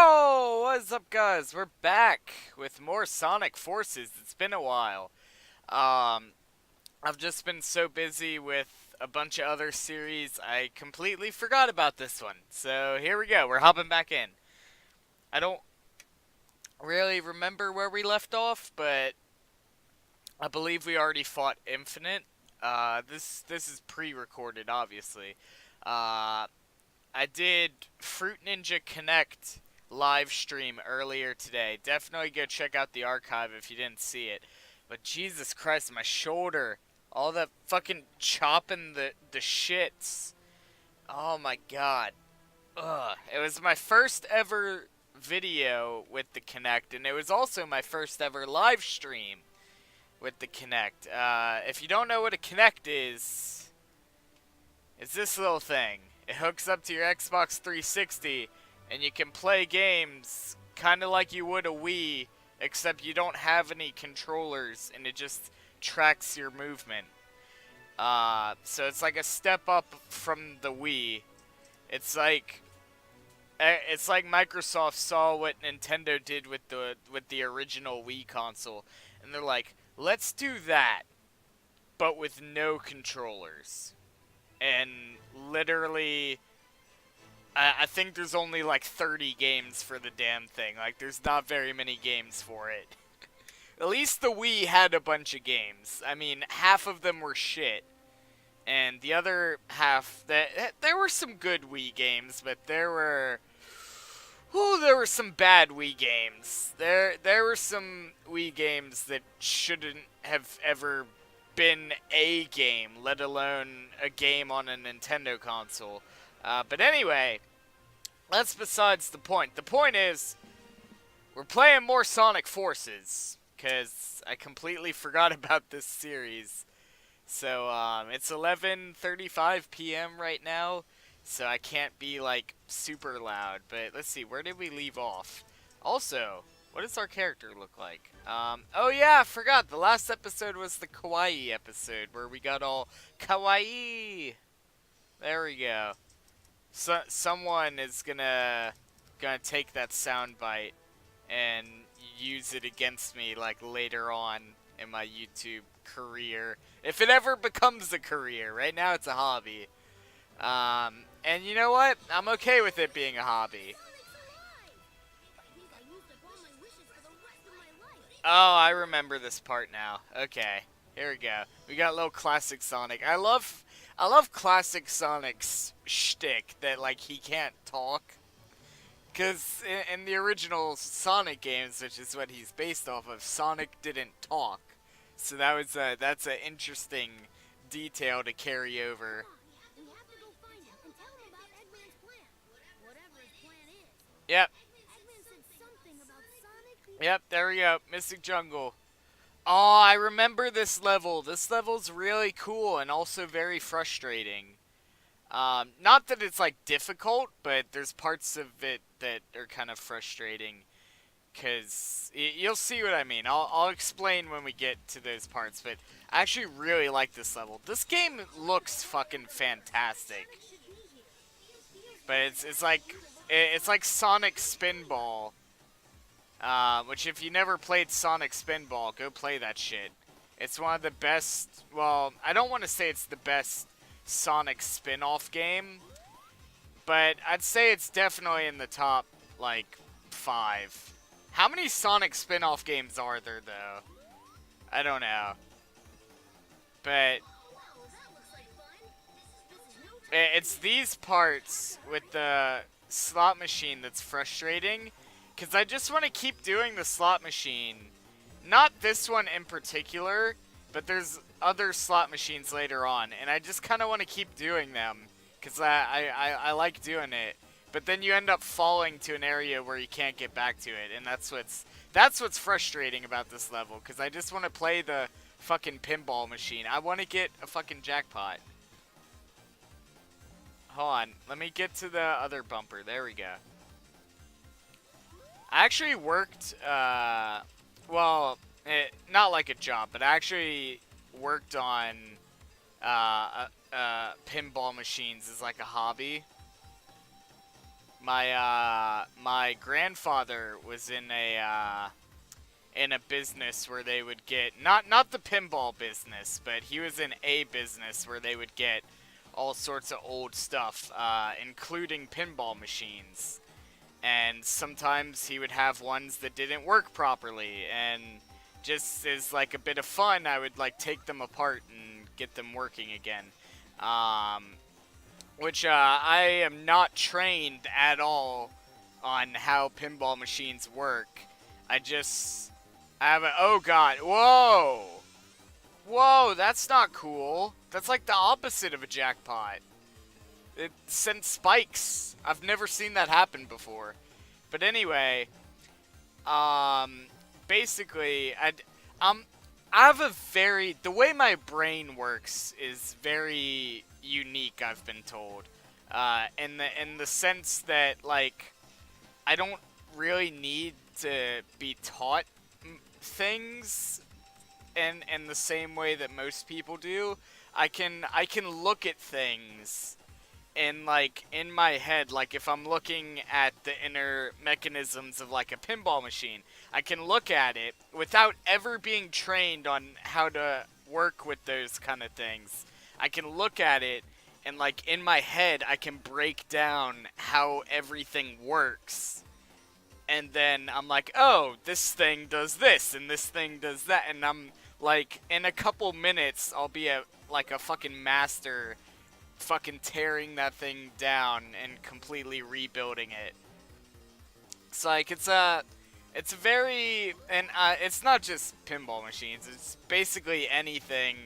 Yo, what's up, guys? We're back with more Sonic Forces. It's been a while. Um, I've just been so busy with a bunch of other series, I completely forgot about this one. So here we go. We're hopping back in. I don't really remember where we left off, but I believe we already fought Infinite. This is pre-recorded, obviously. Uh, I did Fruit Ninja Connect live stream earlier today. Definitely go check out the archive if you didn't see it. But Jesus Christ, my shoulder, all that fucking chopping the shits. Oh my god. Ugh. It was my first ever video with the Connect, and it was also my first ever live stream with the Connect. If you don't know what a Connect is, it's this little thing. It hooks up to your Xbox 360, and you can play games kind of like you would a Wii, except you don't have any controllers, and it just tracks your movement. So it's like a step up from the Wii. It's like Microsoft saw what Nintendo did with the original Wii console, and they're like, let's do that, but with no controllers. And literally, I think there's only like 30 games for the damn thing. Like, there's not very many games for it. At least the Wii had a bunch of games. I mean, half of them were shit. And the other half, there were some good Wii games, but there were some bad Wii games. There were some Wii games that shouldn't have ever been a game, let alone a game on a Nintendo console. But anyway, that's besides the point. The point is, we're playing more Sonic Forces, because I completely forgot about this series. So, it's 11:35 p.m. right now, so I can't be, like, super loud. But let's see, where did we leave off? Also, what does our character look like? Oh yeah, I forgot. The last episode was the kawaii episode, where we got all kawaii. There we go. So, someone is gonna take that sound bite and use it against me, like, later on in my YouTube career. If it ever becomes a career. Right now it's a hobby. And you know what? I'm okay with it being a hobby. Oh, I remember this part now. Okay, here we go. We got a little classic Sonic. I love classic Sonic's shtick that, like, he can't talk. Because in the original Sonic games, which is what he's based off of, Sonic didn't talk. So that's an interesting detail to carry over. Yep. Yep, there we go. Mystic Jungle. Oh, I remember this level. This level's really cool and also very frustrating. Not that it's, like, difficult, but there's parts of it that are kind of frustrating. Because you'll see what I mean. I'll explain when we get to those parts, but I actually really like this level. This game looks fucking fantastic. But it's like Sonic Spinball. Which, if you never played Sonic Spinball, go play that shit. It's one of the best, well, I don't want to say it's the best Sonic spin-off game, but I'd say it's definitely in the top, like, 5. How many Sonic spin-off games are there, though? I don't know. But it's these parts with the slot machine that's frustrating, because I just want to keep doing the slot machine. Not this one in particular, but there's other slot machines later on, and I just kind of want to keep doing them, because I like doing it. But then you end up falling to an area where you can't get back to it, and that's what's frustrating about this level, because I just want to play the fucking pinball machine. I want to get a fucking jackpot. Hold on, let me get to the other bumper. There we go. I actually worked, well, not like a job, but I actually worked on pinball machines as like a hobby. my grandfather was in a business where they would get not the pinball business, but he was in a business where they would get all sorts of old stuff, including pinball machines. And sometimes he would have ones that didn't work properly, and just as like a bit of fun, I would like take them apart and get them working again. Um, which I am not trained at all on how pinball machines work. I have a, oh god, whoa! Whoa, that's not cool. That's like the opposite of a jackpot. It sent spikes. I've never seen that happen before. But anyway, basically, I have a very, the way my brain works is very unique, I've been told. In the sense that, like, I don't really need to be taught things in the same way that most people do. I can look at things and like in my head, like if I'm looking at the inner mechanisms of like a pinball machine, I can look at it without ever being trained on how to work with those kind of things. I can look at it and like in my head I can break down how everything works. And then I'm like, oh, this thing does this and this thing does that, and I'm like in a couple minutes I'll be like a fucking master fucking tearing that thing down and completely rebuilding it. It's like it's very, it's not just pinball machines. It's basically anything.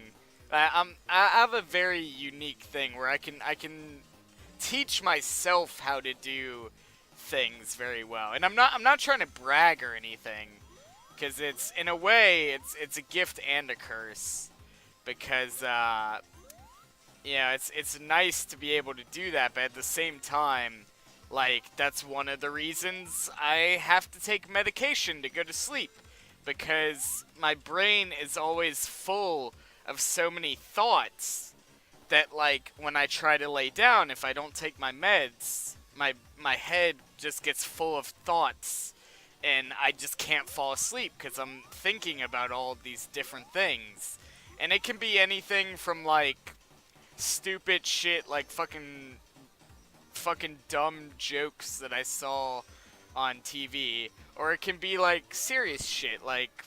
I have a very unique thing where I can teach myself how to do things very well, and I'm not trying to brag or anything, because it's in a way it's a gift and a curse, because it's nice to be able to do that, but at the same time, like, that's one of the reasons I have to take medication to go to sleep, because my brain is always full of so many thoughts that, like, when I try to lay down, if I don't take my meds, my head just gets full of thoughts, and I just can't fall asleep because I'm thinking about all these different things. And it can be anything from, like, stupid shit like fucking dumb jokes that I saw on TV, or it can be like serious shit like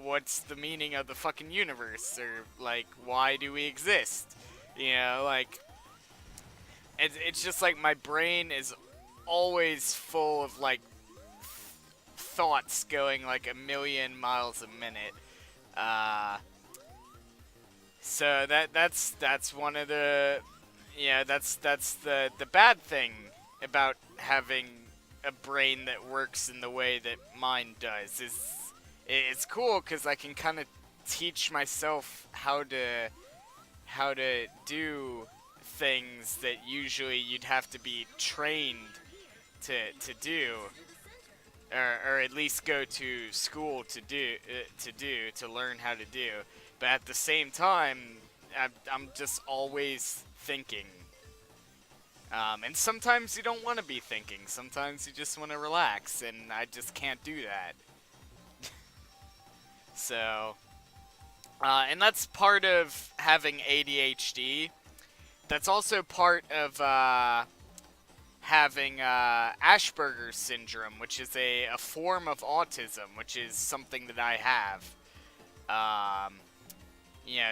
what's the meaning of the fucking universe, or like why do we exist, like it's just like my brain is always full of like thoughts going like 1,000,000 miles a minute. So that's one of the, that's the bad thing about having a brain that works in the way that mine does. Is it's cool because I can kind of teach myself how to do things that usually you'd have to be trained to do, or at least go to school to learn how to do. But at the same time, I'm just always thinking. And sometimes you don't want to be thinking. Sometimes you just want to relax, and I just can't do that. So, and that's part of having ADHD. That's also part of having Asperger's syndrome, which is a form of autism, which is something that I have.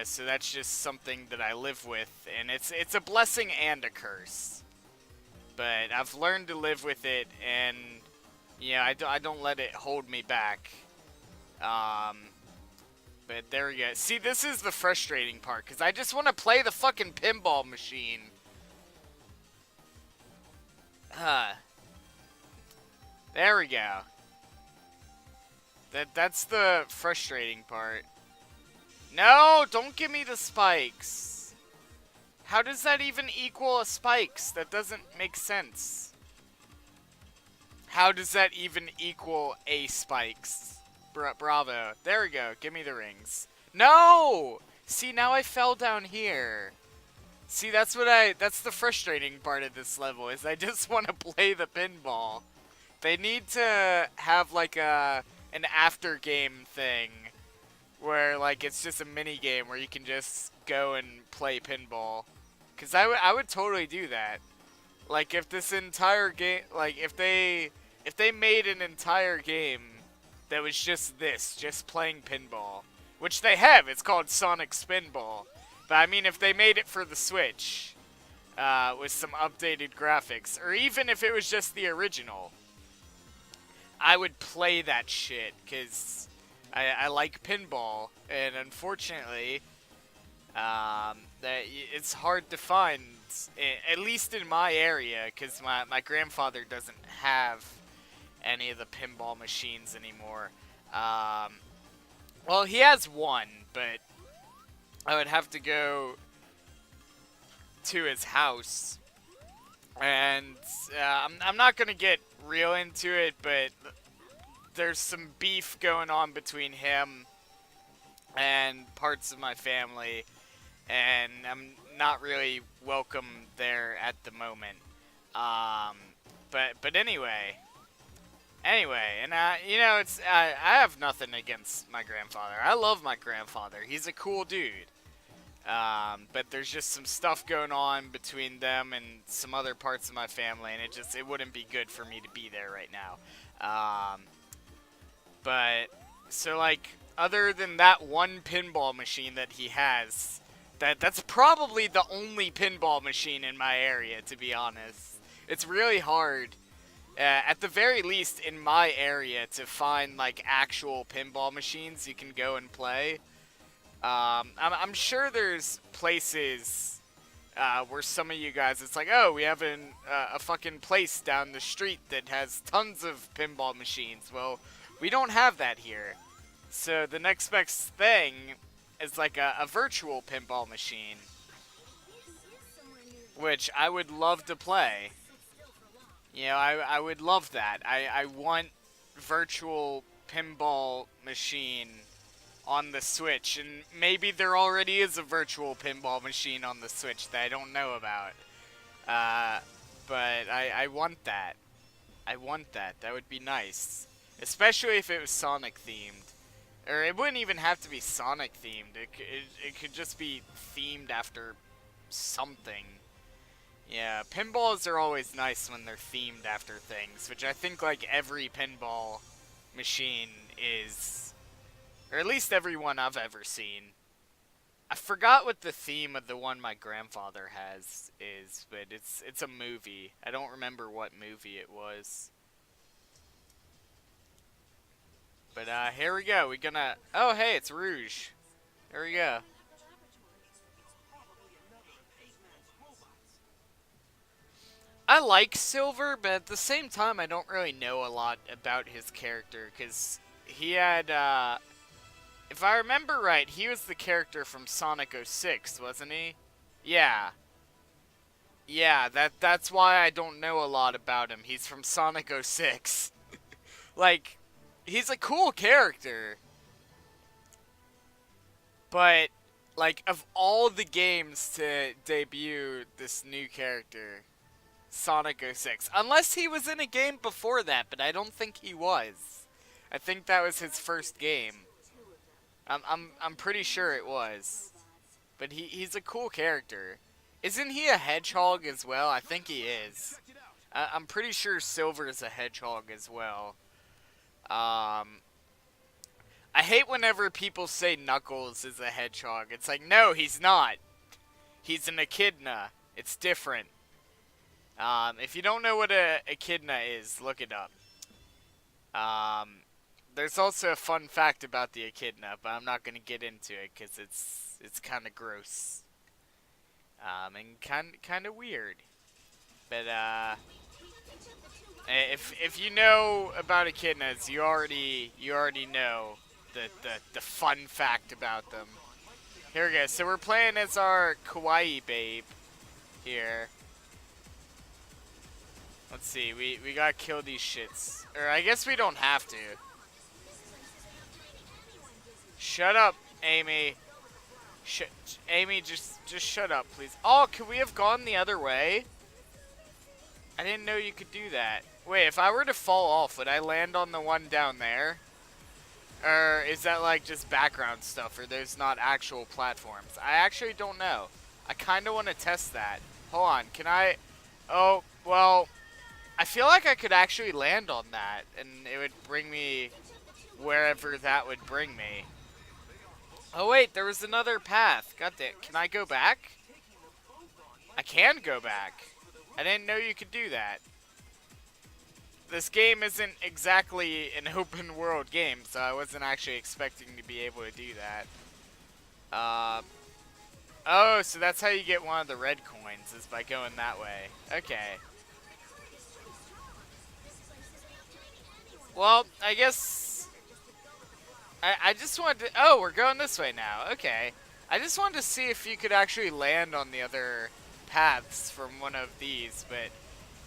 So that's just something that I live with, and it's a blessing and a curse. But I've learned to live with it, and I don't let it hold me back. But there we go. See, this is the frustrating part, because I just want to play the fucking pinball machine. There we go. That's the frustrating part. No, don't give me the spikes. How does that even equal a spikes? That doesn't make sense. How does that even equal a spikes? Bravo. There we go. Give me the rings. No! See, now I fell down here. See, that's the frustrating part of this level, is I just want to play the pinball. They need to have like an after game thing where like it's just a mini game where you can just go and play pinball. Cause I would totally do that. Like if this entire game, like if they made an entire game that was just this, just playing pinball, which they have. It's called Sonic Spinball. But I mean, if they made it for the Switch with some updated graphics, or even if it was just the original, I would play that shit because I like pinball, and unfortunately, that it's hard to find, at least in my area, because my grandfather doesn't have any of the pinball machines anymore. Well, he has one, but I would have to go to his house, and I'm not gonna get real into it, but there's some beef going on between him and parts of my family, and I'm not really welcome there at the moment. But anyway, and you know, it's I have nothing against my grandfather. I love my grandfather. He's a cool dude. But there's just some stuff going on between them and some other parts of my family, and it wouldn't be good for me to be there right now. But so like, other than that one pinball machine that he has, that's probably the only pinball machine in my area, to be honest. It's really hard, at the very least in my area, to find like actual pinball machines you can go and play. I'm sure there's places where some of you guys, it's like, oh, we have a fucking place down the street that has tons of pinball machines. Well, we don't have that here. So the next best thing is like a virtual pinball machine, which I would love to play. You know, I would love that. I want virtual pinball machine on the Switch, and maybe there already is a virtual pinball machine on the Switch that I don't know about. But I want that. I want that. That would be nice. Especially if it was Sonic themed. Or it wouldn't even have to be Sonic themed. It could just be themed after something. Yeah, pinballs are always nice when they're themed after things, which I think like every pinball machine is. Or at least every one I've ever seen. I forgot what the theme of the one my grandfather has is, but it's a movie. I don't remember what movie it was. But here we go. We're gonna. Oh, hey, it's Rouge. There we go. I like Silver, but at the same time, I don't really know a lot about his character, because he had, if I remember right, he was the character from Sonic 06, wasn't he? Yeah. Yeah, that's why I don't know a lot about him. He's from Sonic 06. Like, he's a cool character. But, like, of all the games to debut this new character, Sonic 06. Unless he was in a game before that, but I don't think he was. I think that was his first game. I'm pretty sure it was. But he's a cool character. Isn't he a hedgehog as well? I think he is. I'm pretty sure Silver is a hedgehog as well. I hate whenever people say Knuckles is a hedgehog. It's like, no, he's not. He's an echidna. It's different. If you don't know what a echidna is, look it up. There's also a fun fact about the echidna, but I'm not going to get into it because it's kind of gross. And kind of weird. But if you know about echidnas, you already know the fun fact about them. Here we go. So we're playing as our kawaii babe here. Let's see. We gotta kill these shits, or I guess we don't have to. Shut up, Amy. Amy, just shut up, please. Oh, could we have gone the other way? I didn't know you could do that. Wait, if I were to fall off, would I land on the one down there? Or is that like just background stuff, or there's not actual platforms? I actually don't know. I kind of want to test that. Hold on, can I... Oh, well, I feel like I could actually land on that, and it would bring me wherever that would bring me. Oh wait, there was another path. God damn, can I go back? I can go back. I didn't know you could do that. This game isn't exactly an open world game, so I wasn't actually expecting to be able to do that. Oh, so that's how you get one of the red coins, is by going that way. Okay. Well, I guess... I just wanted to... Oh, we're going this way now. Okay. I just wanted to see if you could actually land on the other paths from one of these, but...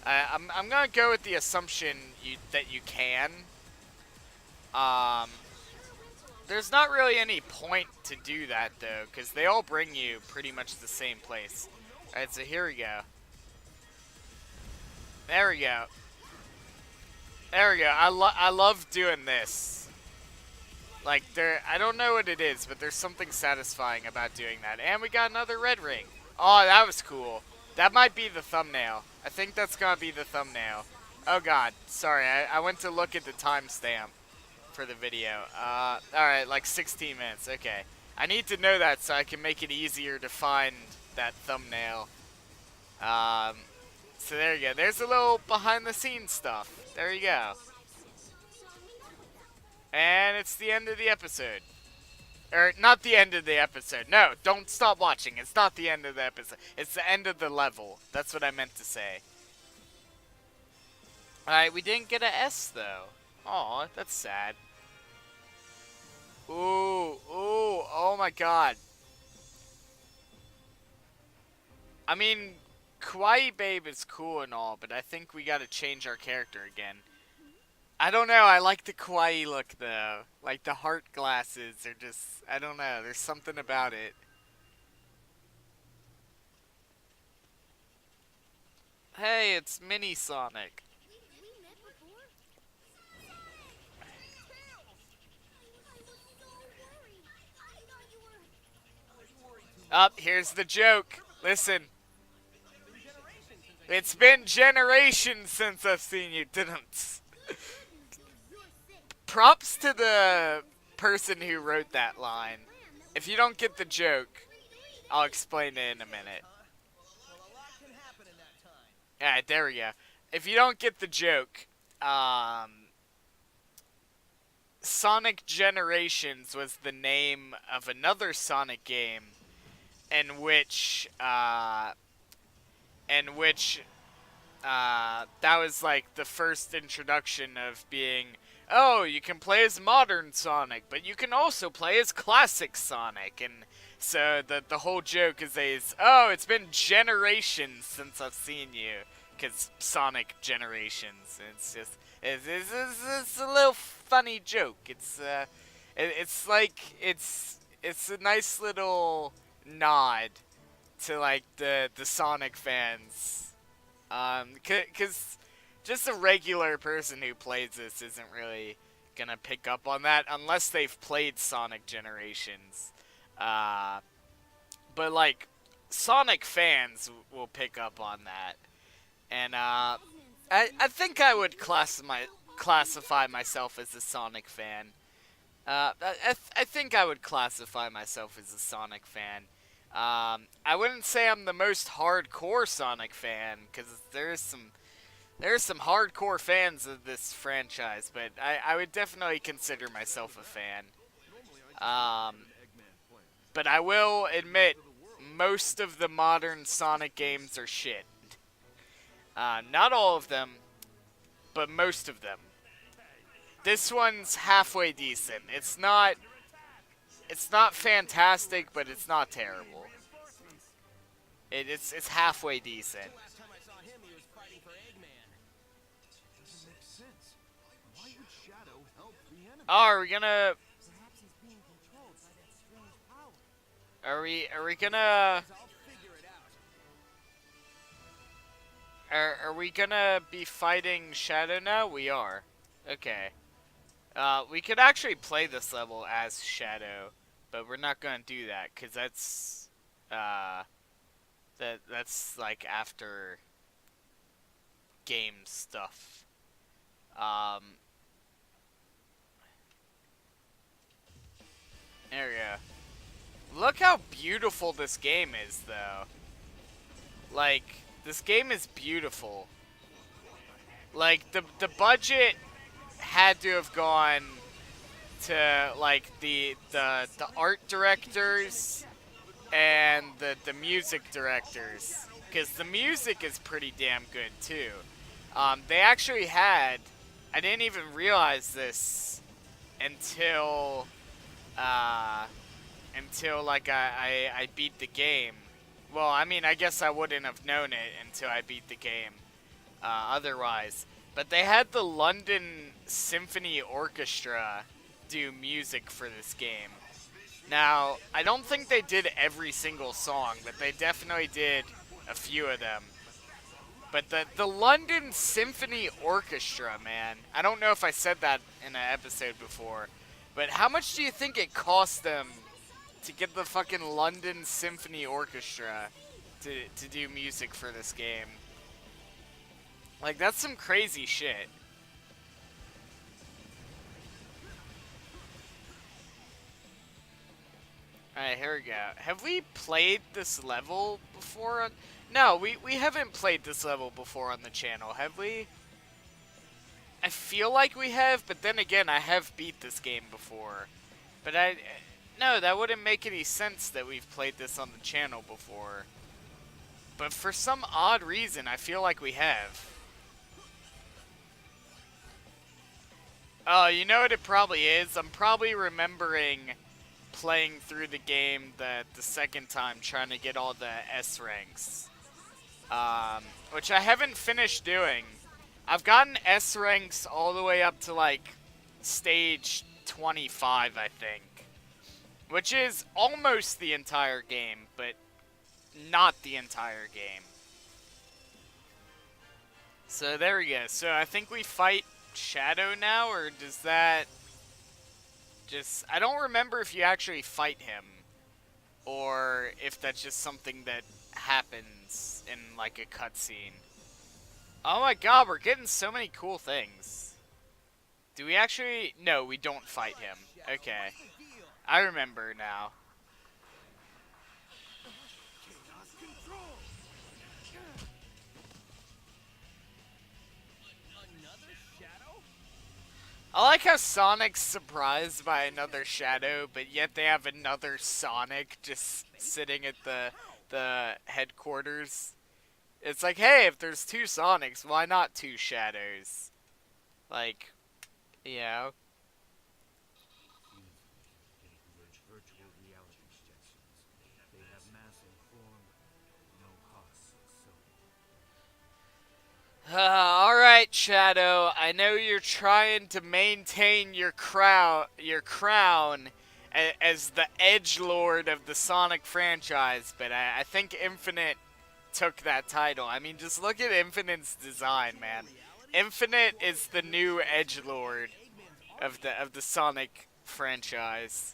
I'm gonna go with the assumption that you can. There's not really any point to do that, though, because they all bring you pretty much the same place. Alright, so here we go. There we go. There we go. I love doing this. Like, I don't know what it is, but there's something satisfying about doing that. And we got another red ring. Oh, that was cool. That might be the thumbnail. I think that's gonna be the thumbnail. Oh god, sorry, I went to look at the timestamp for the video. Alright, like 16 minutes, okay. I need to know that so I can make it easier to find that thumbnail. So there you go. There's a little behind the scenes stuff. There you go. And it's the end of the episode. Or, not the end of the episode. No, don't stop watching. It's not the end of the episode. It's the end of the level. That's what I meant to say. Alright, we didn't get an S, though. Aw, that's sad. Ooh, oh my god. I mean, Kawaii Babe is cool and all, but I think we gotta change our character again. I don't know, I like the kawaii look though. Like the heart glasses are just, I don't know, there's something about it. Hey, it's Mini Sonic. Up, here's the joke. Listen. It's been generations since I've seen you, didn't? Props to the person who wrote that line. If you don't get the joke, I'll explain it in a minute. Alright, there we go. If you don't get the joke, Sonic Generations was the name of another Sonic game in which that was like the first introduction of being, oh, you can play as modern Sonic, but you can also play as classic Sonic. And so the whole joke is, oh, it's been generations since I've seen you, because Sonic Generations. It's just, it's a little funny joke. It's a nice little nod to like the Sonic fans. Cause just a regular person who plays this isn't really gonna pick up on that unless they've played Sonic Generations. But like, Sonic fans will pick up on that. And I think I would classify myself as a Sonic fan. I think I would classify myself as a Sonic fan. I wouldn't say I'm the most hardcore Sonic fan, because there's some hardcore fans of this franchise, but I would definitely consider myself a fan. But I will admit, most of the modern Sonic games are shit. Not all of them, but most of them. This one's halfway decent. It's not fantastic, but it's not terrible. It's halfway decent. Oh, are we gonna... Are we gonna are we gonna be fighting Shadow now? We are. Okay. We could actually play this level as Shadow, but we're not gonna do that because that's like after game stuff. Um, there we go. Look how beautiful this game is, though. Like, this game is beautiful. Like, the budget had to have gone to like the art directors and the music directors, because the music is pretty damn good too. They actually had, I didn't even realize this until uh, until like I beat the game. Well, I mean, I guess I wouldn't have known it until I beat the game. Otherwise, but they had the London Symphony Orchestra do music for this game. Now, I don't think they did every single song, but they definitely did a few of them. But the London Symphony Orchestra, man, I don't know if I said that in an episode before, but how much do you think it cost them to get the fucking London Symphony Orchestra to do music for this game? Like, that's some crazy shit. Alright, here we go. Have we played this level before? No, we haven't played this level before on the channel, have we? I feel like we have, but then again, I have beat this game before. But no, that wouldn't make any sense that we've played this on the channel before. But for some odd reason, I feel like we have. Oh, you know what it probably is? I'm probably remembering playing through the game the second time, trying to get all the S ranks. Which I haven't finished doing. I've gotten S ranks all the way up to like stage 25, I think. Which is almost the entire game, but not the entire game. So there we go. So I think we fight Shadow now, or does that just... I don't remember if you actually fight him, or if that's just something that happens in like a cutscene. Oh my god, we're getting so many cool things. Do we actually... No, we don't fight him. Okay. I remember now. I like how Sonic's surprised by another Shadow, but yet they have another Sonic just sitting at the headquarters. It's like, hey, if there's two Sonics, why not two Shadows? Like, you know. Alright, Shadow, I know you're trying to maintain your crown as the edgelord of the Sonic franchise, but I think Infinite took that title. I mean, just look at Infinite's design, man. Infinite is the new edgelord of the Sonic franchise.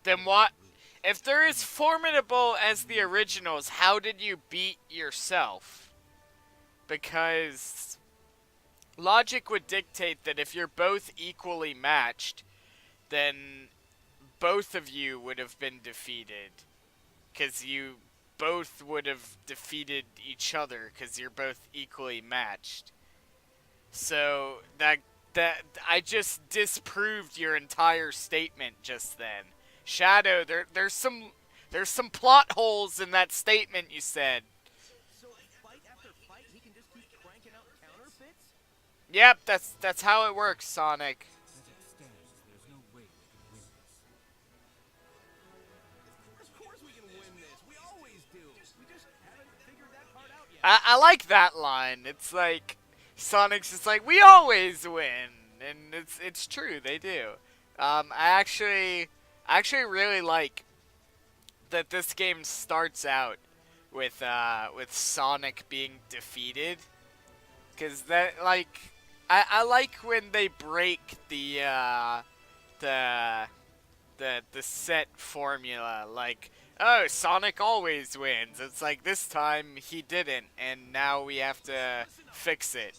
Then what? If they're as formidable as the originals, how did you beat yourself? Because logic would dictate that if you're both equally matched, then both of you would have been defeated. Because you both would have defeated each other because you're both equally matched. So that I just disproved your entire statement just then. Shadow, there's some plot holes in that statement you said. So fight after fight, he can just keep cranking out counterfeits? Yep, that's how it works, Sonic. As it stands, there's no way we can win this. Of course we can win this. We always do. We just haven't figured that part out yet. I like that line. It's like, Sonic's just like, we always win, and it's true, they do. I actually really like that this game starts out with Sonic being defeated, because that like I like when they break the the set formula, like, oh, Sonic always wins. It's like this time he didn't, and now we have to fix it.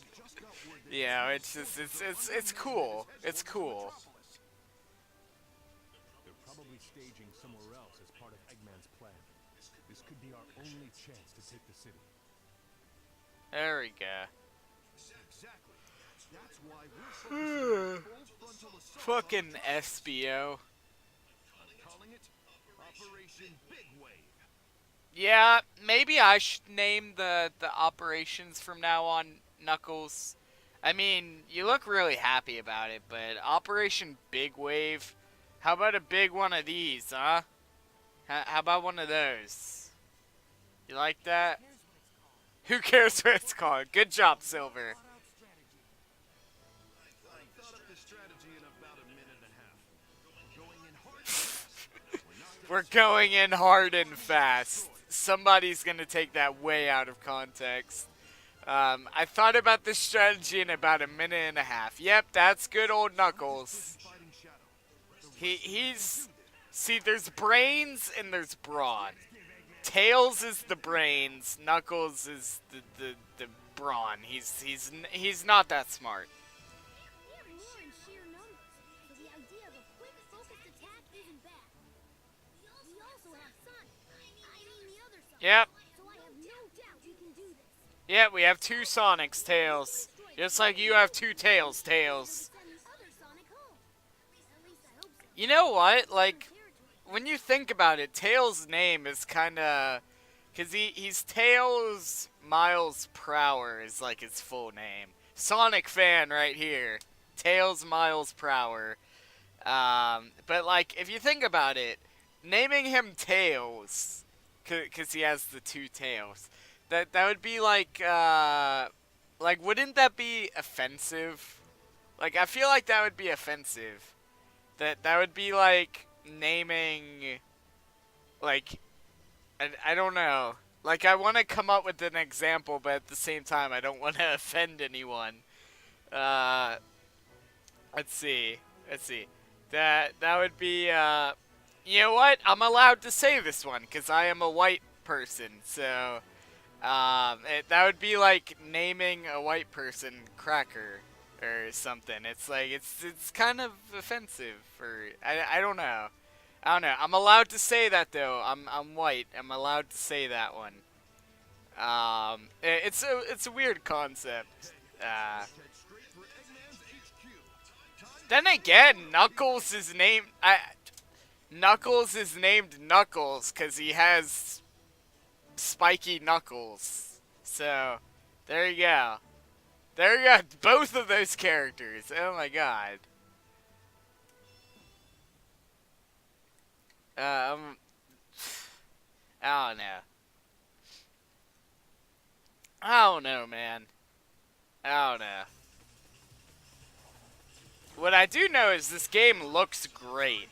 You know, it's just it's cool. It's cool. They're probably staging somewhere else as part of Eggman's plan. This could be our only chance to take the city. There we go. Exactly. That's why we're full frontal assault. Fucking SBO. Calling it Operation Big Wave. Yeah, maybe I should name the operations from now on, Knuckles. I mean, you look really happy about it, but Operation Big Wave, how about a big one of these, huh? How about one of those? You like that? Who cares what it's called? Good job, Silver. I thought up this strategy in about a minute and a half. Going in hard. We're going in hard and fast. Somebody's gonna take that way out of context. I thought about this strategy in about a minute and a half. Yep, that's good old Knuckles. Fighting Shadow. He's... See, there's brains and there's brawn. Tails is the brains. Knuckles is the brawn. He's not that smart. We have more in sheer numbers, so the idea of a quick, focused attack isn't bad. We also have Sonic. I mean the other Sonic. Yep. So I have no doubt we can do this. Yeah, we have two Sonics, Tails. Just like you have two Tails, Tails. Send the other Sonic home. At least I hope so. You know what? Like, when you think about it, Tails' name is kind of... Because he's Tails Miles Prower is like his full name. Sonic fan right here. Tails Miles Prower. But like, if you think about it, naming him Tails, because he has the two tails, that would be like, wouldn't that be offensive? Like, I feel like that would be offensive. That would be like naming, like, I don't know. Like, I want to come up with an example, but at the same time, I don't want to offend anyone. Let's see. That would be, you know what? I'm allowed to say this one, because I am a white person, so, that would be like naming a white person Cracker or something. It's like, it's kind of offensive, or, I don't know. I don't know. I'm allowed to say that though. I'm white. I'm allowed to say that one. It's a weird concept. Then again, Knuckles is named Knuckles because he has spiky knuckles. So there you go. There you go. Both of those characters. Oh my god. I don't know. I don't know, man. I don't know. What I do know is this game looks great.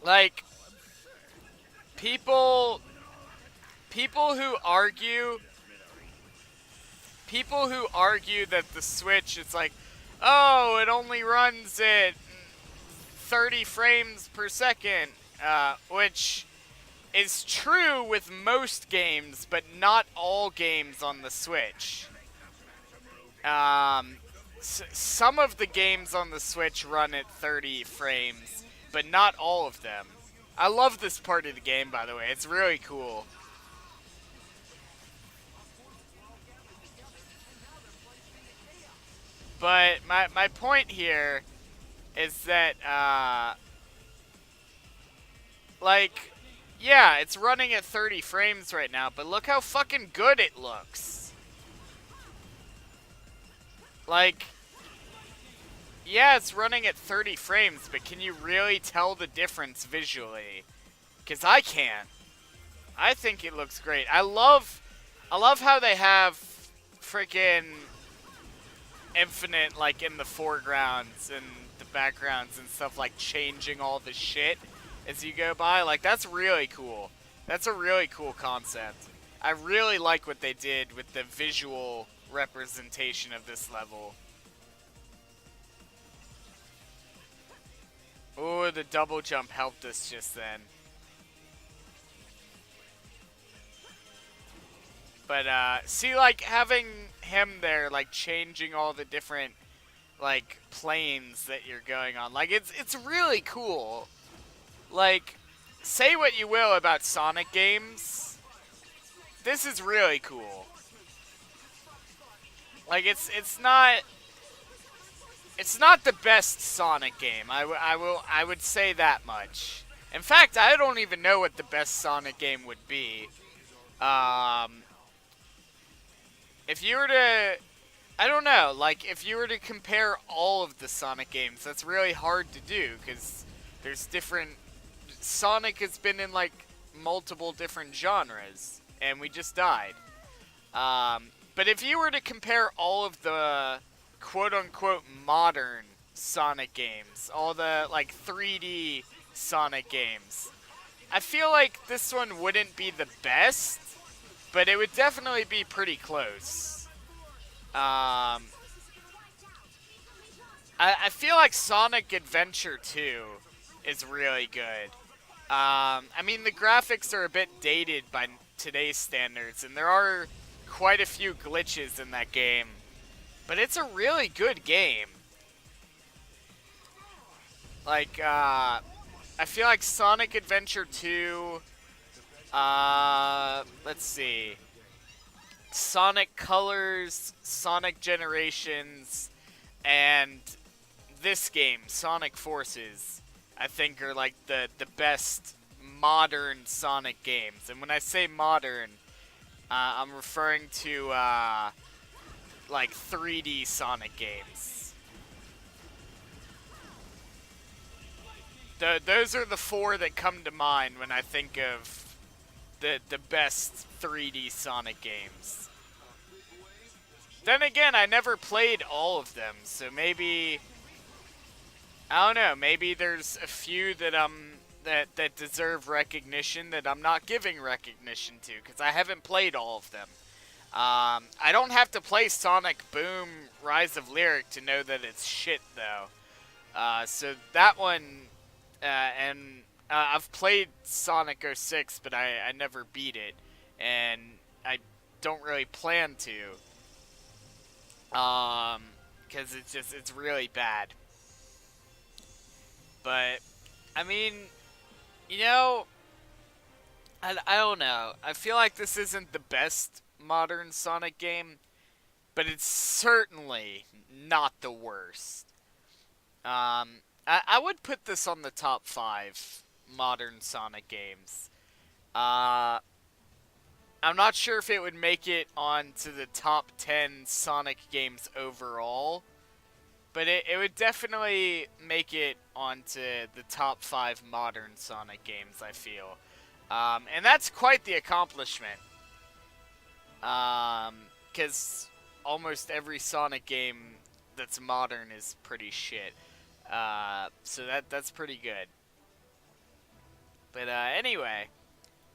Like, people who argue that the Switch is like, oh, it only runs at 30 frames per second, which is true with most games, but not all games on the Switch. Some of the games on the Switch run at 30 frames, but not all of them. I love this part of the game, by the way. It's really cool. But my point here is that, like, yeah, it's running at 30 frames right now, but look how fucking good it looks. Like, yeah, it's running at 30 frames, but can you really tell the difference visually? Because I can't. I think it looks great. I love how they have freaking Infinite like in the foregrounds and the backgrounds and stuff, like changing all the shit as you go by. Like, that's really cool. That's a really cool concept. I really like what they did with the visual representation of this level. Oh, the double jump helped us just then. But, see, like, having him there, like, changing all the different, like, planes that you're going on. Like, it's really cool. Like, say what you will about Sonic games, this is really cool. Like, it's not the best Sonic game. I would say that much. In fact, I don't even know what the best Sonic game would be. If you were to, I don't know, like, if you were to compare all of the Sonic games, that's really hard to do, because there's different, Sonic has been in, like, multiple different genres, and we just died. But if you were to compare all of the quote-unquote modern Sonic games, all the, like, 3D Sonic games, I feel like this one wouldn't be the best, but it would definitely be pretty close. I feel like Sonic Adventure 2 is really good. I mean, the graphics are a bit dated by today's standards, and there are quite a few glitches in that game. But it's a really good game. Like, I feel like Sonic Adventure 2... let's see. Sonic Colors, Sonic Generations, and this game, Sonic Forces, I think are like the best modern Sonic games. And when I say modern, I'm referring to, like 3D Sonic games. Those are the four that come to mind when I think of the best 3D Sonic games. Then again, I never played all of them, so maybe, I don't know, maybe there's a few that that deserve recognition that I'm not giving recognition to, because I haven't played all of them. I don't have to play Sonic Boom Rise of Lyric to know that it's shit, though. So that one, and I've played Sonic 06, but I never beat it, and I don't really plan to, because it's really bad. But, I mean, you know, I don't know. I feel like this isn't the best modern Sonic game, but it's certainly not the worst. I would put this on the top 5 modern Sonic games. I'm not sure if it would make it onto the top 10 Sonic games overall, but it would definitely make it onto the top 5 modern Sonic games, I feel. And that's quite the accomplishment. Because almost every Sonic game that's modern is pretty shit. So that's pretty good. But anyway,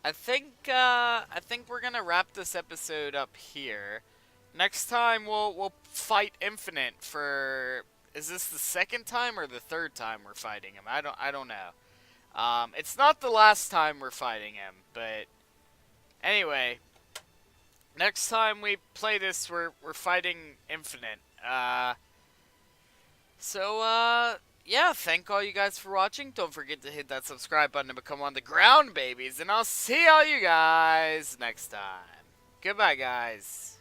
I think we're gonna wrap this episode up here. Next time we'll fight Infinite for, is this the second time or the third time we're fighting him? I don't know. It's not the last time we're fighting him, but anyway, next time we play this, we're fighting Infinite. Yeah, thank all you guys for watching. Don't forget to hit that subscribe button to become on the ground babies, and I'll see all you guys next time. Goodbye, guys.